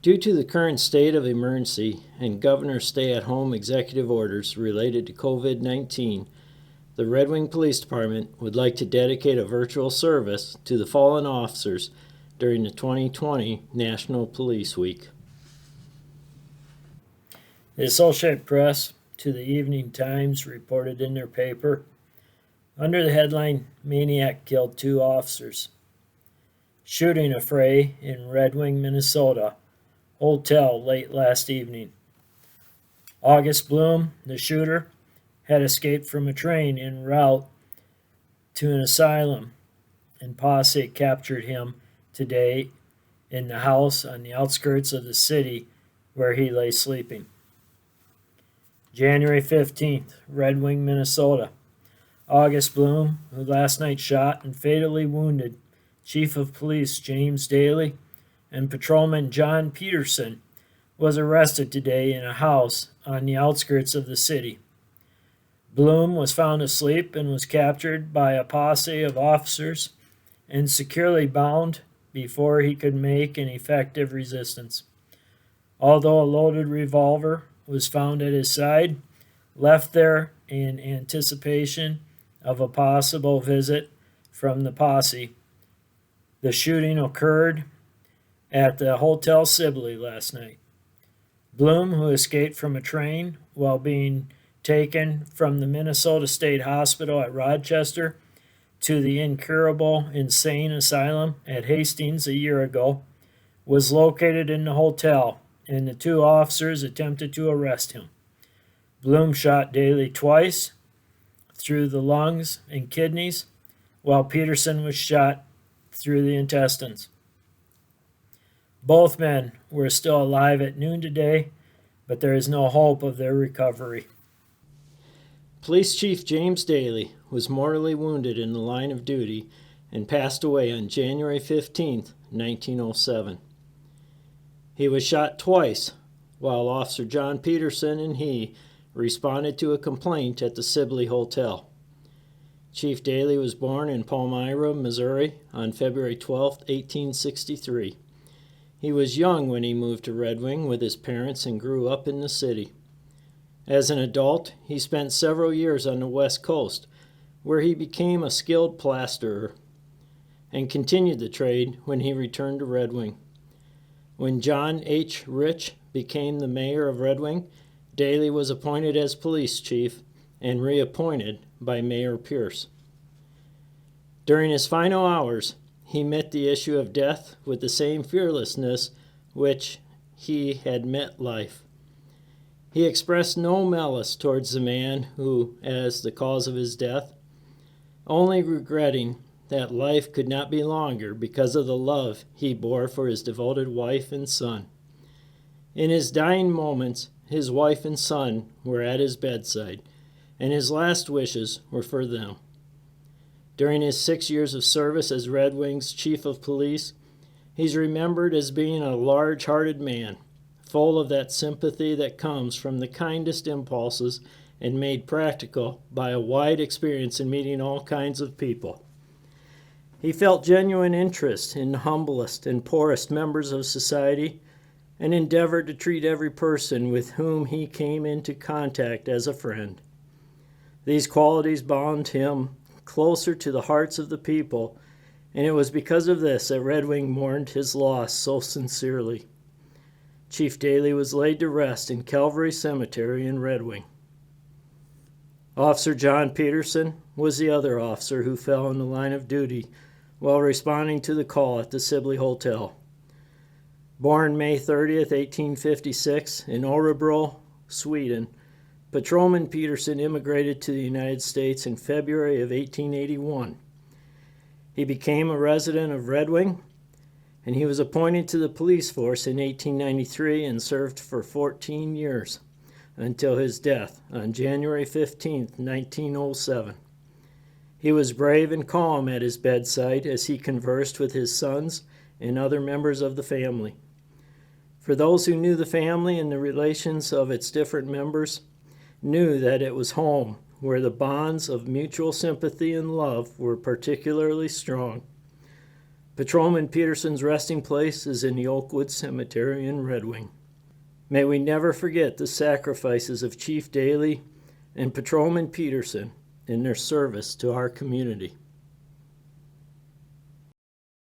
Due to the current state of emergency and governor's stay-at-home executive orders related to COVID-19, the Red Wing Police Department would like to dedicate a virtual service to the fallen officers during the 2020 National Police Week. The Associated Press to the Evening Times reported in their paper, under the headline, "Maniac Killed 2 Officers." Shooting affray in Red Wing, Minnesota, hotel late last evening. August Bloom, the shooter, had escaped from a train en route to an asylum, and posse captured him today in the house on the outskirts of the city where he lay sleeping. January 15th, Red Wing, Minnesota. August Bloom, who last night shot and fatally wounded Chief of Police James Daly and Patrolman John Peterson, was arrested today in a house on the outskirts of the city. Bloom was found asleep and was captured by a posse of officers and securely bound before he could make an effective resistance. Although a loaded revolver was found at his side, left there in anticipation of a possible visit from the posse. The shooting occurred at the Hotel Sibley last night. Bloom, who escaped from a train while being taken from the Minnesota State Hospital at Rochester to the Incurable Insane Asylum at Hastings a year ago, was located in the hotel, and the 2 officers attempted to arrest him. Bloom shot Daly twice through the lungs and kidneys, while Peterson was shot through the intestines. Both men were still alive at noon today, but there is no hope of their recovery. Police Chief James Daly was mortally wounded in the line of duty and passed away on January 15, 1907. He was shot twice while Officer John Peterson and he responded to a complaint at the Sibley Hotel. Chief Daly was born in Palmyra, Missouri on February 12, 1863. He was young when he moved to Red Wing with his parents and grew up in the city. As an adult, he spent several years on the West Coast, where he became a skilled plasterer and continued the trade when he returned to Red Wing. When John H. Rich became the mayor of Red Wing, Daly was appointed as police chief and reappointed by Mayor Pierce. During his final hours, he met the issue of death with the same fearlessness which he had met life. He expressed no malice towards the man who, as the cause of his death, only regretting that life could not be longer because of the love he bore for his devoted wife and son. In his dying moments, his wife and son were at his bedside, and his last wishes were for them. During his 6 years of service as Red Wing's chief of police, he's remembered as being a large-hearted man, full of that sympathy that comes from the kindest impulses and made practical by a wide experience in meeting all kinds of people. He felt genuine interest in the humblest and poorest members of society and endeavored to treat every person with whom he came into contact as a friend. These qualities bound him closer to the hearts of the people, and it was because of this that Red Wing mourned his loss so sincerely. Chief Daly was laid to rest in Calvary Cemetery in Red Wing. Officer John Peterson was the other officer who fell in the line of duty while responding to the call at the Sibley Hotel. Born May 30th, 1856 in Örebro, Sweden, Patrolman Peterson immigrated to the United States in February of 1881. He became a resident of Red Wing, and he was appointed to the police force in 1893 and served for 14 years until his death on January 15, 1907. He was brave and calm at his bedside as he conversed with his sons and other members of the family. For those who knew the family and the relations of its different members, knew that it was home where the bonds of mutual sympathy and love were particularly strong. Patrolman Peterson's resting place is in the Oakwood Cemetery in Red Wing. May we never forget the sacrifices of Chief Daly and Patrolman Peterson in their service to our community.